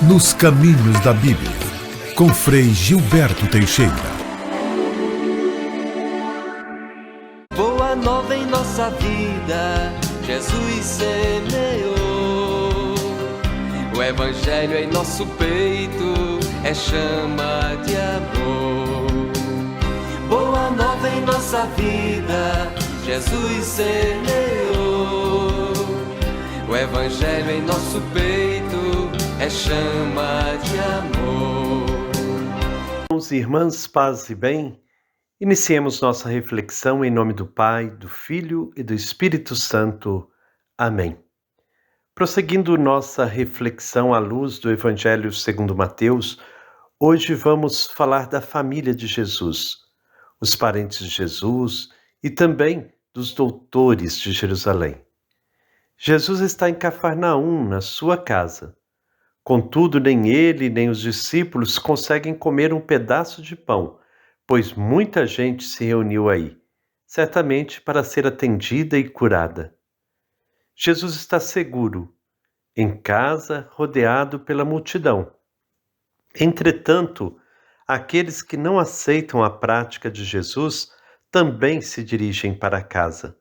Nos Caminhos da Bíblia, com Frei Gilberto Teixeira. Boa nova em nossa vida, Jesus semeou. O Evangelho em nosso peito é chama de amor. Boa nova em nossa vida, Jesus semeou. O Evangelho em nosso peito é chama de amor. Irmãos e irmãs, paz e bem, iniciemos nossa reflexão em nome do Pai, do Filho e do Espírito Santo. Amém. Prosseguindo nossa reflexão à luz do Evangelho segundo Mateus, hoje vamos falar da família de Jesus, os parentes de Jesus e também dos doutores de Jerusalém. Jesus está em Cafarnaum, na sua casa. Contudo, nem ele nem os discípulos conseguem comer um pedaço de pão, pois muita gente se reuniu aí, certamente para ser atendida e curada. Jesus está seguro, em casa, rodeado pela multidão. Entretanto, aqueles que não aceitam a prática de Jesus também se dirigem para casa.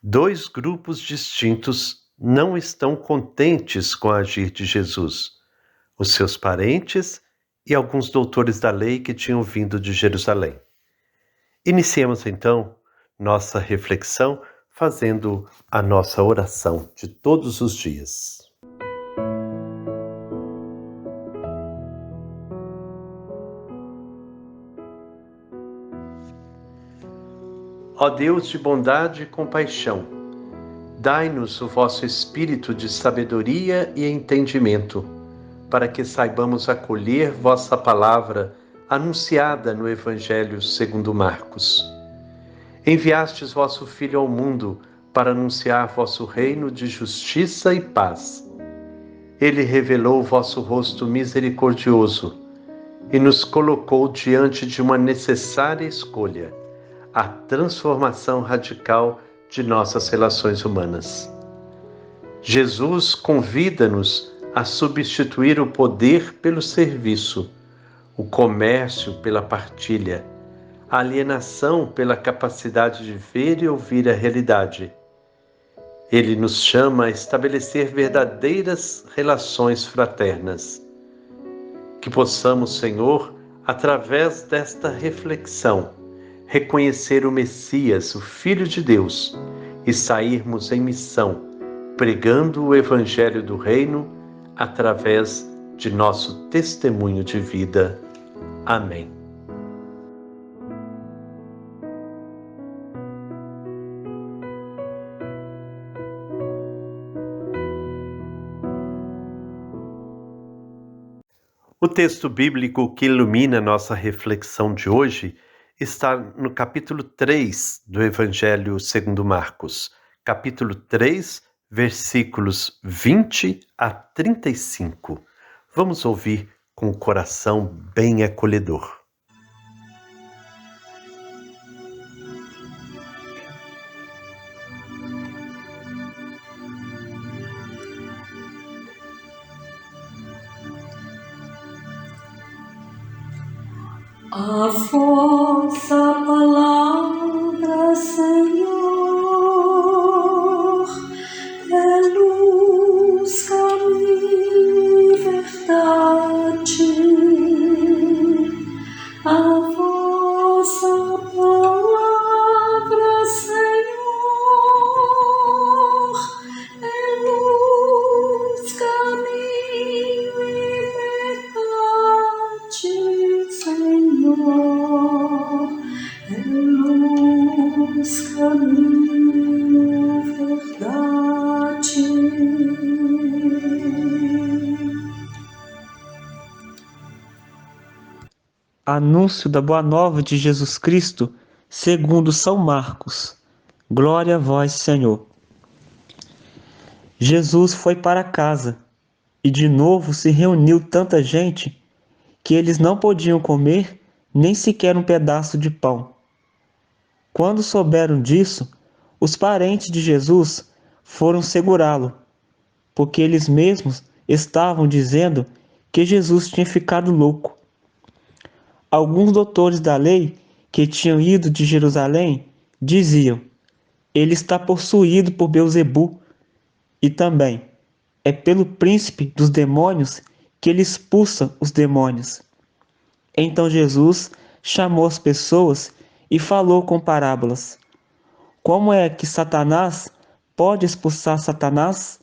Dois grupos distintos não estão contentes com o agir de Jesus: os seus parentes e alguns doutores da lei que tinham vindo de Jerusalém. Iniciemos então nossa reflexão fazendo a nossa oração de todos os dias. Ó Deus de bondade e compaixão, dai-nos o vosso espírito de sabedoria e entendimento, para que saibamos acolher vossa palavra anunciada no Evangelho segundo Marcos. Enviastes vosso Filho ao mundo para anunciar vosso reino de justiça e paz. Ele revelou o vosso rosto misericordioso e nos colocou diante de uma necessária escolha: a transformação radical de nossas relações humanas. Jesus convida-nos a substituir o poder pelo serviço, o comércio pela partilha, a alienação pela capacidade de ver e ouvir a realidade. Ele nos chama a estabelecer verdadeiras relações fraternas. Que possamos, Senhor, através desta reflexão, reconhecer o Messias, o Filho de Deus, e sairmos em missão, pregando o Evangelho do Reino através de nosso testemunho de vida. Amém. O texto bíblico que ilumina nossa reflexão de hoje está no capítulo 3 do Evangelho segundo Marcos, capítulo 3, versículos 20 a 35. Vamos ouvir com o coração bem acolhedor. A vossa palavra, Senhor, é luz, caminho e verdade. A vossa palavra, Senhor, é luz, caminho e verdade, Senhor, é luz, caminho, verdade. Anúncio da Boa Nova de Jesus Cristo, segundo São Marcos. Glória a vós, Senhor. Jesus foi para casa e de novo se reuniu tanta gente que eles não podiam comer nem sequer um pedaço de pão. Quando souberam disso, os parentes de Jesus foram segurá-lo, porque eles mesmos estavam dizendo que Jesus tinha ficado louco. Alguns doutores da lei que tinham ido de Jerusalém diziam: ele está possuído por Beelzebu, e também é pelo príncipe dos demônios que ele expulsa os demônios. Então Jesus chamou as pessoas e falou com parábolas. Como é que Satanás pode expulsar Satanás?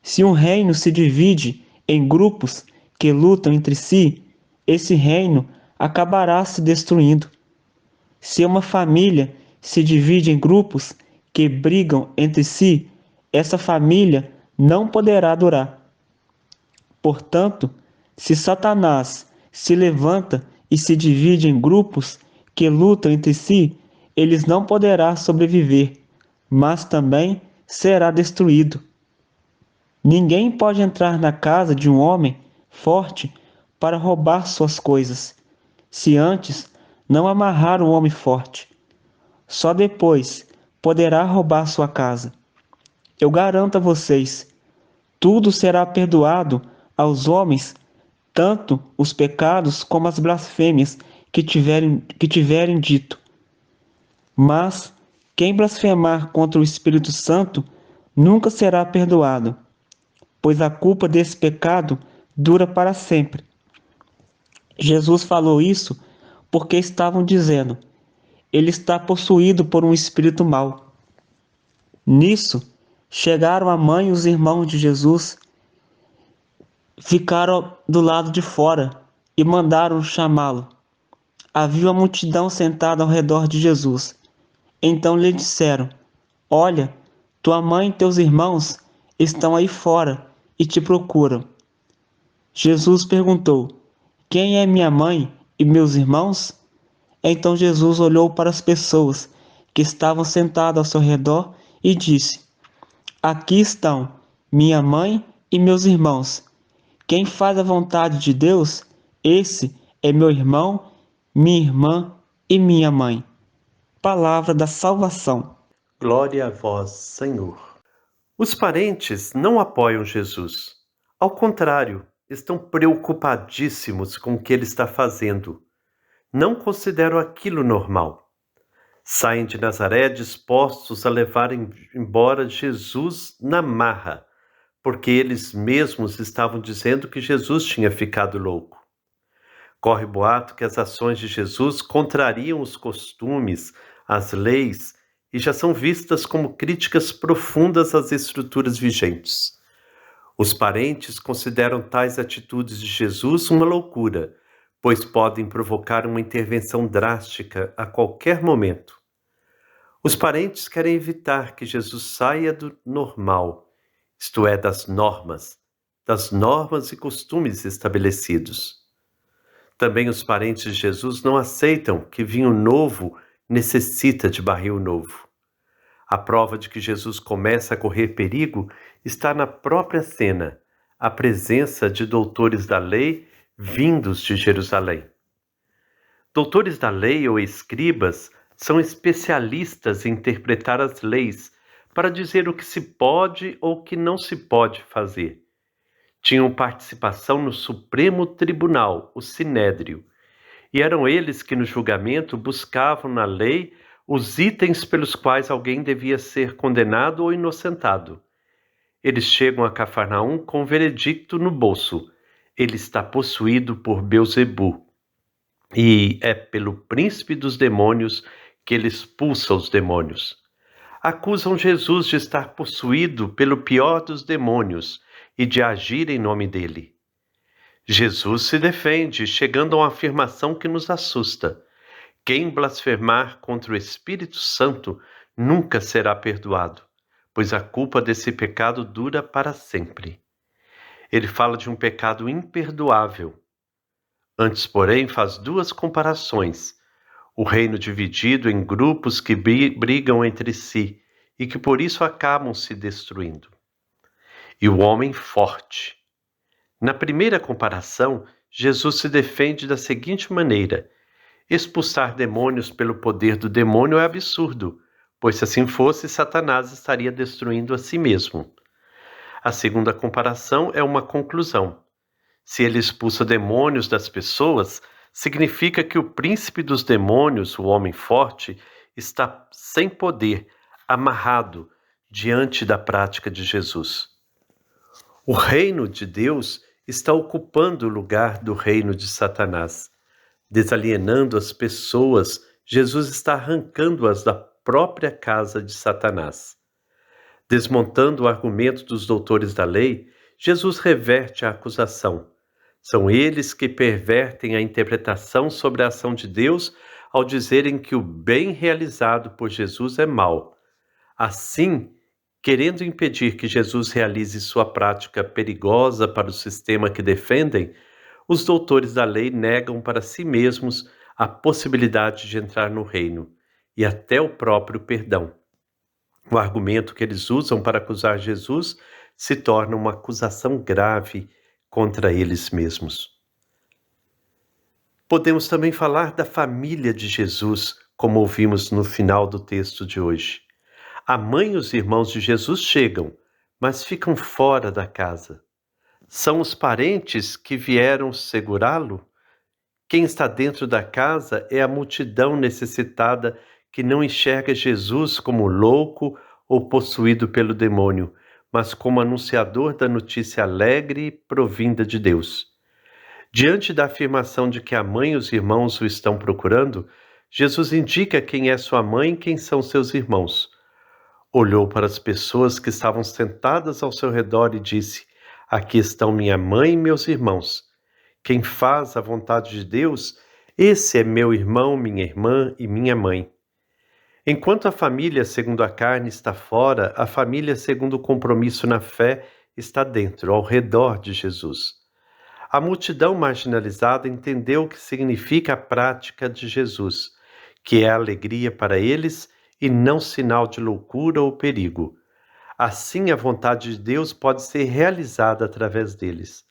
Se um reino se divide em grupos que lutam entre si, esse reino acabará se destruindo. Se uma família se divide em grupos que brigam entre si, essa família não poderá durar. Portanto, se Satanás se levanta e se divide em grupos que lutam entre si, eles não poderá sobreviver, mas também será destruído. Ninguém pode entrar na casa de um homem forte para roubar suas coisas, se antes não amarrar o homem forte. Só depois poderá roubar sua casa. Eu garanto a vocês, tudo será perdoado aos homens, tanto os pecados como as blasfêmias que tiverem dito. Mas quem blasfemar contra o Espírito Santo nunca será perdoado, pois a culpa desse pecado dura para sempre. Jesus falou isso porque estavam dizendo: ele está possuído por um espírito mau. Nisso, chegaram a mãe e os irmãos de Jesus, ficaram do lado de fora e mandaram chamá-lo. Havia uma multidão sentada ao redor de Jesus. Então lhe disseram: olha, tua mãe e teus irmãos estão aí fora e te procuram. Jesus perguntou: quem é minha mãe e meus irmãos? Então Jesus olhou para as pessoas que estavam sentadas ao seu redor e disse: aqui estão minha mãe e meus irmãos. Quem faz a vontade de Deus, esse é meu irmão, minha irmã e minha mãe. Palavra da salvação. Glória a vós, Senhor. Os parentes não apoiam Jesus. Ao contrário, estão preocupadíssimos com o que ele está fazendo. Não consideram aquilo normal. Saem de Nazaré dispostos a levar embora Jesus na marra, porque eles mesmos estavam dizendo que Jesus tinha ficado louco. Corre boato que as ações de Jesus contrariam os costumes, as leis, e já são vistas como críticas profundas às estruturas vigentes. Os parentes consideram tais atitudes de Jesus uma loucura, pois podem provocar uma intervenção drástica a qualquer momento. Os parentes querem evitar que Jesus saia do normal, isto é, das normas e costumes estabelecidos. Também os parentes de Jesus não aceitam que vinho novo necessita de barril novo. A prova de que Jesus começa a correr perigo está na própria cena, a presença de doutores da lei vindos de Jerusalém. Doutores da lei ou escribas são especialistas em interpretar as leis para dizer o que se pode ou o que não se pode fazer. Tinham participação no Supremo Tribunal, o Sinédrio, e eram eles que no julgamento buscavam na lei os itens pelos quais alguém devia ser condenado ou inocentado. Eles chegam a Cafarnaum com o veredicto no bolso: ele está possuído por Beelzebu, e é pelo príncipe dos demônios que ele expulsa os demônios. Acusam Jesus de estar possuído pelo pior dos demônios e de agir em nome dele. Jesus se defende, chegando a uma afirmação que nos assusta: quem blasfemar contra o Espírito Santo nunca será perdoado, pois a culpa desse pecado dura para sempre. Ele fala de um pecado imperdoável. Antes, porém, faz duas comparações: o reino dividido em grupos que brigam entre si e que por isso acabam se destruindo, e o homem forte. Na primeira comparação, Jesus se defende da seguinte maneira: expulsar demônios pelo poder do demônio é absurdo, pois se assim fosse, Satanás estaria destruindo a si mesmo. A segunda comparação é uma conclusão. Se ele expulsa demônios das pessoas, significa que o príncipe dos demônios, o homem forte, está sem poder, amarrado diante da prática de Jesus. O reino de Deus está ocupando o lugar do reino de Satanás. Desalienando as pessoas, Jesus está arrancando-as da própria casa de Satanás. Desmontando o argumento dos doutores da lei, Jesus reverte a acusação. São eles que pervertem a interpretação sobre a ação de Deus ao dizerem que o bem realizado por Jesus é mal. Assim, querendo impedir que Jesus realize sua prática perigosa para o sistema que defendem, os doutores da lei negam para si mesmos a possibilidade de entrar no reino e até o próprio perdão. O argumento que eles usam para acusar Jesus se torna uma acusação grave contra eles mesmos. Podemos também falar da família de Jesus, como ouvimos no final do texto de hoje. A mãe e os irmãos de Jesus chegam, mas ficam fora da casa. São os parentes que vieram segurá-lo? Quem está dentro da casa é a multidão necessitada que não enxerga Jesus como louco ou possuído pelo demônio, mas como anunciador da notícia alegre provinda de Deus. Diante da afirmação de que a mãe e os irmãos o estão procurando, Jesus indica quem é sua mãe e quem são seus irmãos. Olhou para as pessoas que estavam sentadas ao seu redor e disse: aqui estão minha mãe e meus irmãos. Quem faz a vontade de Deus, esse é meu irmão, minha irmã e minha mãe. Enquanto a família segundo a carne está fora, a família segundo o compromisso na fé está dentro, ao redor de Jesus. A multidão marginalizada entendeu o que significa a prática de Jesus, que é alegria para eles e não sinal de loucura ou perigo. Assim, a vontade de Deus pode ser realizada através deles.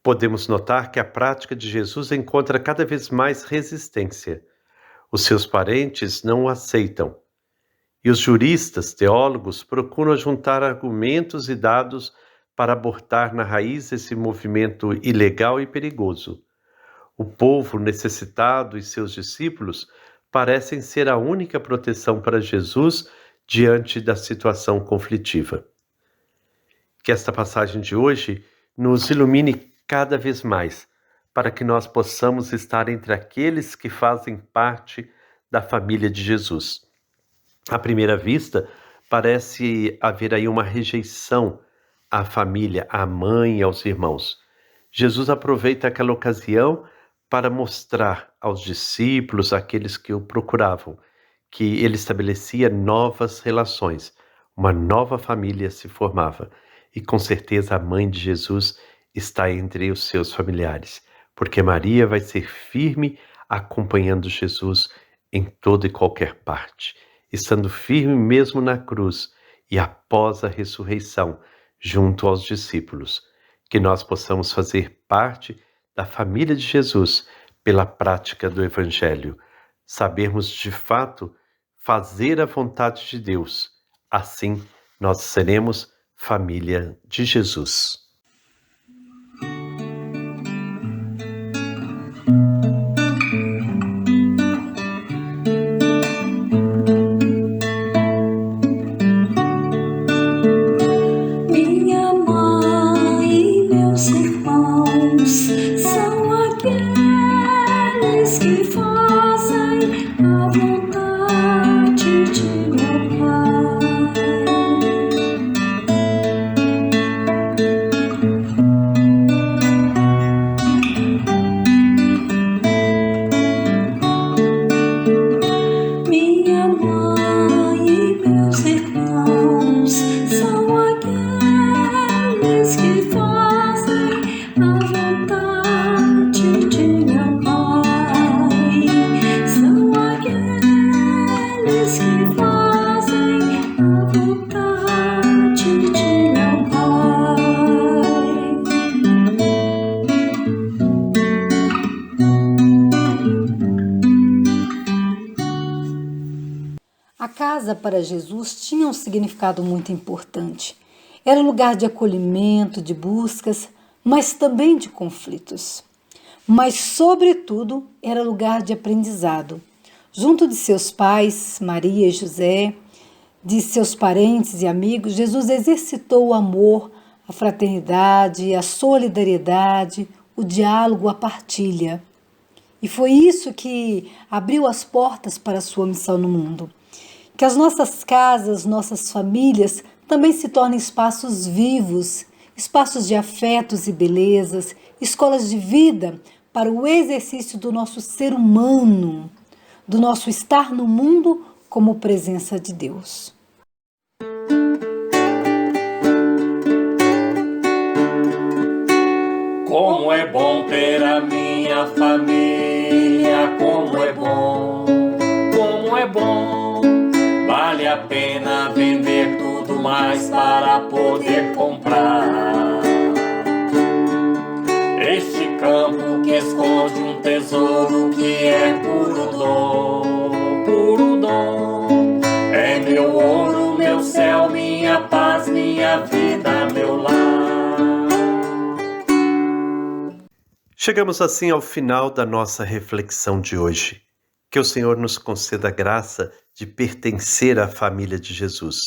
Podemos notar que a prática de Jesus encontra cada vez mais resistência. Os seus parentes não o aceitam. E os juristas, teólogos, procuram juntar argumentos e dados para abortar na raiz esse movimento ilegal e perigoso. O povo necessitado e seus discípulos parecem ser a única proteção para Jesus diante da situação conflitiva. Que esta passagem de hoje nos ilumine cada vez mais, para que nós possamos estar entre aqueles que fazem parte da família de Jesus. À primeira vista, parece haver aí uma rejeição à família, à mãe e aos irmãos. Jesus aproveita aquela ocasião para mostrar aos discípulos, aqueles que o procuravam, que ele estabelecia novas relações, uma nova família se formava. E com certeza a mãe de Jesus está entre os seus familiares, porque Maria vai ser firme acompanhando Jesus em toda e qualquer parte, estando firme mesmo na cruz e após a ressurreição, junto aos discípulos. Que nós possamos fazer parte da família de Jesus pela prática do Evangelho, sabermos de fato fazer a vontade de Deus. Assim, nós seremos família de Jesus. Minha mãe e meus irmãos são aqueles que fazem a vontade de meu Pai. Minha mãe e meus irmãos são aqueles que fazem a vontade de meu Pai. São aqueles que fazem a vontade de meu Pai. A casa para Jesus tinha um significado muito importante. Era lugar de acolhimento, de buscas, mas também de conflitos. Mas, sobretudo, era lugar de aprendizado. Junto de seus pais, Maria e José, de seus parentes e amigos, Jesus exercitou o amor, a fraternidade, a solidariedade, o diálogo, a partilha. E foi isso que abriu as portas para a sua missão no mundo. Que as nossas casas, nossas famílias também se tornem espaços vivos, espaços de afetos e belezas, escolas de vida para o exercício do nosso ser humano, do nosso estar no mundo como presença de Deus. Como é bom ter a minha família, como é bom, como é bom. Vale a pena vender tudo mais para poder comprar este campo que esconde um tesouro que é puro dom, puro dom. É meu ouro, meu céu, minha paz, minha vida, meu lar. Chegamos assim ao final da nossa reflexão de hoje. Que o Senhor nos conceda a graça de pertencer à família de Jesus,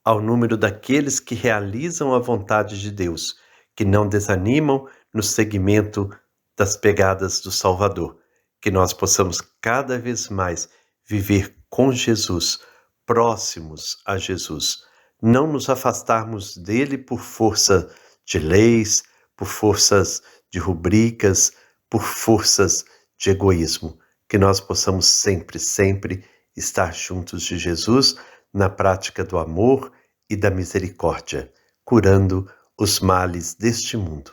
ao número daqueles que realizam a vontade de Deus, que não desanimam no seguimento das pegadas do Salvador. Que nós possamos cada vez mais viver com Jesus, próximos a Jesus. Não nos afastarmos dele por força de leis, por forças de rubricas, por forças de egoísmo. Que nós possamos sempre, sempre estar juntos de Jesus na prática do amor e da misericórdia, curando os males deste mundo.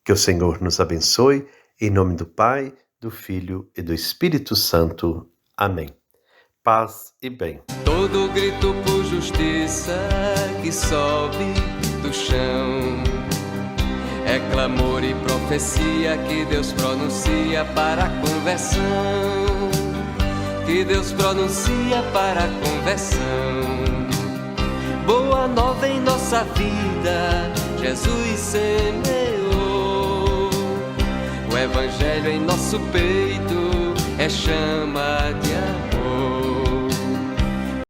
Que o Senhor nos abençoe, em nome do Pai, do Filho e do Espírito Santo. Amém. Paz e bem. Todo grito por justiça que sobe do chão é clamor e profecia que Deus pronuncia para a conversão. Que Deus pronuncia para a conversão. Boa nova em nossa vida, Jesus semeou. O Evangelho em nosso peito é chama de amor.